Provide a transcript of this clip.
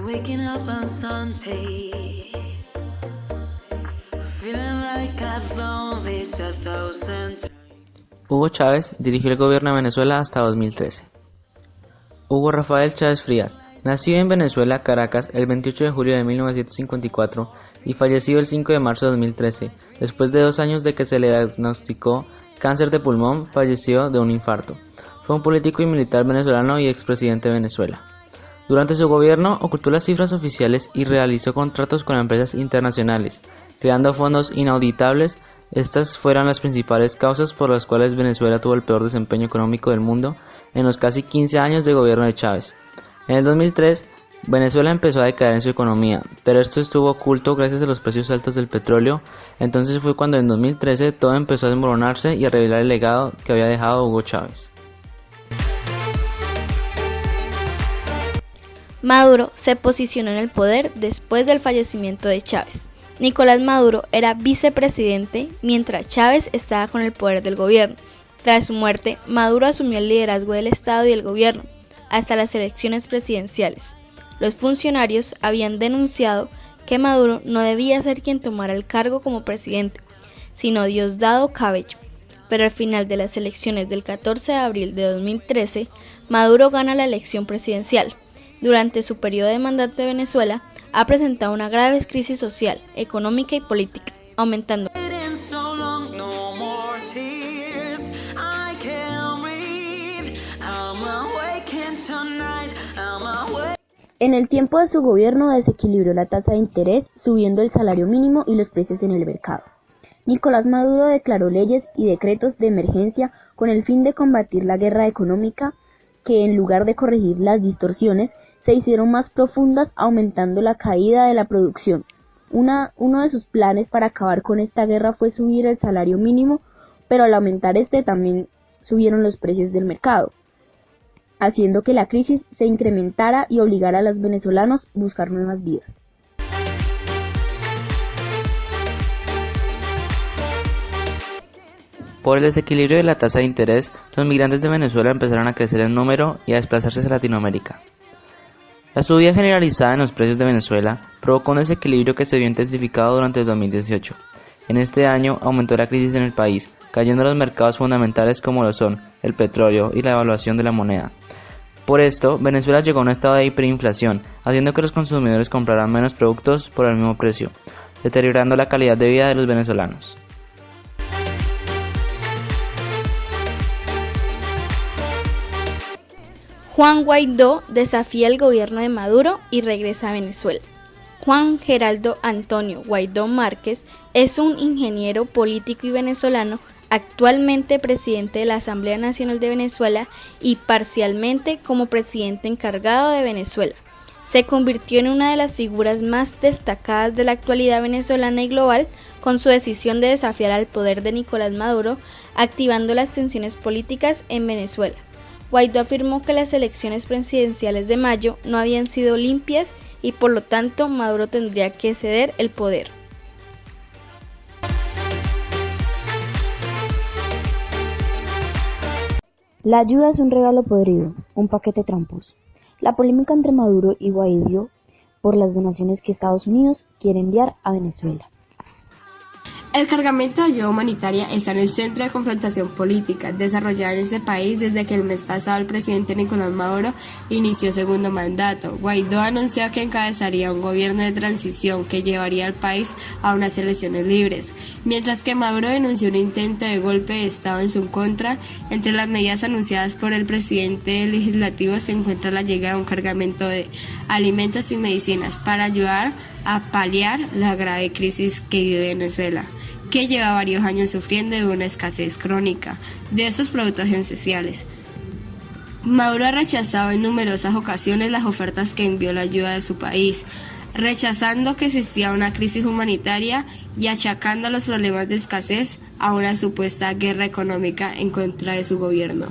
Waking up on Sunday, feeling like I've flown this 1,000 times. Hugo Chávez dirigió el gobierno de Venezuela hasta 2013. Hugo Rafael Chávez Frías nació en Venezuela, Caracas, el 28 de julio de 1954 y falleció el 5 de marzo de 2013. Después de 2 años de que se le diagnosticó cáncer de pulmón, falleció de un infarto. Fue un político y militar venezolano y expresidente de Venezuela. Durante su gobierno ocultó las cifras oficiales y realizó contratos con empresas internacionales, creando fondos inauditables. Estas fueron las principales causas por las cuales Venezuela tuvo el peor desempeño económico del mundo en los casi 15 años de gobierno de Chávez. En el 2003, Venezuela empezó a decaer en su economía, pero esto estuvo oculto gracias a los precios altos del petróleo. Entonces fue cuando en 2013 todo empezó a desmoronarse y a revelar el legado que había dejado Hugo Chávez. Maduro se posicionó en el poder después del fallecimiento de Chávez. Nicolás Maduro era vicepresidente mientras Chávez estaba con el poder del gobierno. Tras su muerte, Maduro asumió el liderazgo del Estado y el gobierno hasta las elecciones presidenciales. Los funcionarios habían denunciado que Maduro no debía ser quien tomara el cargo como presidente, sino Diosdado Cabello. Pero al final de las elecciones del 14 de abril de 2013, Maduro gana la elección presidencial. Durante su periodo de mandato de Venezuela, ha presentado una grave crisis social, económica y política, aumentando. En el tiempo de su gobierno desequilibró la tasa de interés, subiendo el salario mínimo y los precios en el mercado. Nicolás Maduro declaró leyes y decretos de emergencia con el fin de combatir la guerra económica, que en lugar de corregir las distorsiones, se hicieron más profundas, aumentando la caída de la producción. Uno de sus planes para acabar con esta guerra fue subir el salario mínimo, pero al aumentar también subieron los precios del mercado, haciendo que la crisis se incrementara y obligara a los venezolanos a buscar nuevas vidas. Por el desequilibrio de la tasa de interés, los migrantes de Venezuela empezaron a crecer en número y a desplazarse hacia Latinoamérica. La subida generalizada en los precios de Venezuela provocó un desequilibrio que se vio intensificado durante el 2018. En este año aumentó la crisis en el país, cayendo los mercados fundamentales como lo son el petróleo y la devaluación de la moneda. Por esto, Venezuela llegó a un estado de hiperinflación, haciendo que los consumidores compraran menos productos por el mismo precio, deteriorando la calidad de vida de los venezolanos. Juan Guaidó desafía el gobierno de Maduro y regresa a Venezuela. Juan Geraldo Antonio Guaidó Márquez es un ingeniero político y venezolano, actualmente presidente de la Asamblea Nacional de Venezuela y parcialmente como presidente encargado de Venezuela. Se convirtió en una de las figuras más destacadas de la actualidad venezolana y global con su decisión de desafiar al poder de Nicolás Maduro, activando las tensiones políticas en Venezuela. Guaidó afirmó que las elecciones presidenciales de mayo no habían sido limpias y por lo tanto Maduro tendría que ceder el poder. La ayuda es un regalo podrido, un paquete tramposo. La polémica entre Maduro y Guaidó por las donaciones que Estados Unidos quiere enviar a Venezuela. El cargamento de ayuda humanitaria está en el centro de confrontación política desarrollada en ese país desde que el mes pasado el presidente Nicolás Maduro inició segundo mandato. Guaidó anunció que encabezaría un gobierno de transición que llevaría al país a unas elecciones libres, mientras que Maduro denunció un intento de golpe de Estado en su contra. Entre las medidas anunciadas por el presidente legislativo se encuentra la llegada de un cargamento de alimentos y medicinas para ayudar a paliar la grave crisis que vive Venezuela, que lleva varios años sufriendo de una escasez crónica de estos productos esenciales. Maduro ha rechazado en numerosas ocasiones las ofertas que envió la ayuda de su país, rechazando que existía una crisis humanitaria y achacando los problemas de escasez a una supuesta guerra económica en contra de su gobierno.